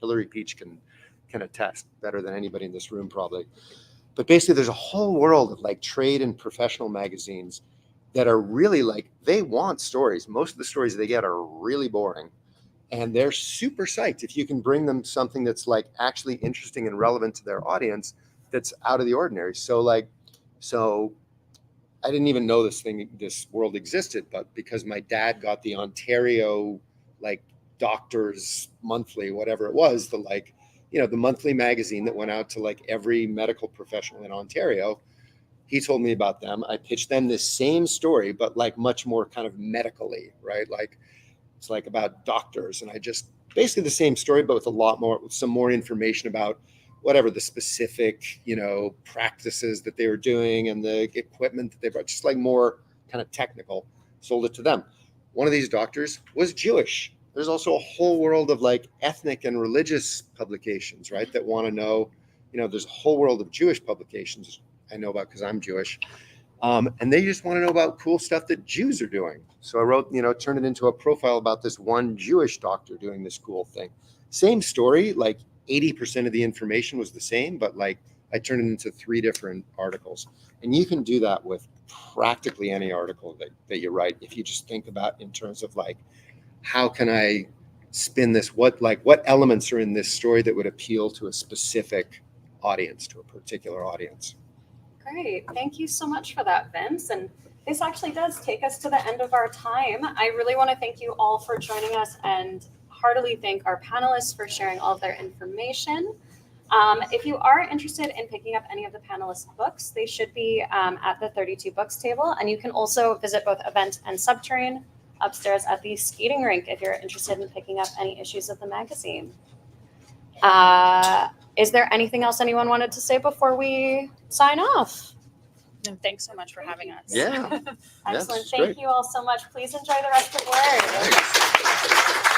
Hillary Peach can attest better than anybody in this room probably. But basically there's a whole world of like trade and professional magazines that are really like, they want stories. Most of the stories they get are really boring, and they're super psyched if you can bring them something that's like actually interesting and relevant to their audience, that's out of the ordinary. So I didn't even know this world existed, but because my dad got the Ontario like Doctors Monthly, whatever it was, the monthly magazine that went out to like every medical professional in Ontario, he told me about them. I pitched them this same story, but like much more kind of medically, right? Like it's like about doctors, and I just basically the same story, but with some more information about whatever the specific, practices that they were doing and the equipment that they brought, just like more kind of technical. Sold it to them. One of these doctors was Jewish. There's also a whole world of like ethnic and religious publications, right? That want to know, there's a whole world of Jewish publications I know about because I'm Jewish. And they just want to know about cool stuff that Jews are doing. So I wrote, turned it into a profile about this one Jewish doctor doing this cool thing. Same story, like 80% of the information was the same, but like I turned it into 3 different articles. And you can do that with practically any article that you write. If you just think about in terms of like, how can I spin this? What elements are in this story that would appeal to a specific audience, to a particular audience? Great. Thank you so much for that, Vince. And this actually does take us to the end of our time. I really want to thank you all for joining us and heartily thank our panelists for sharing all of their information. If you are interested in picking up any of the panelists' books, they should be at the 32 books table. And you can also visit both Event and subTerrain upstairs at the skating rink if you're interested in picking up any issues of the magazine. Is there anything else anyone wanted to say before we sign off? And thanks so much for having us. Yeah. Excellent. Yes, Thank great. you all so much. Please enjoy the rest of Word. Thanks.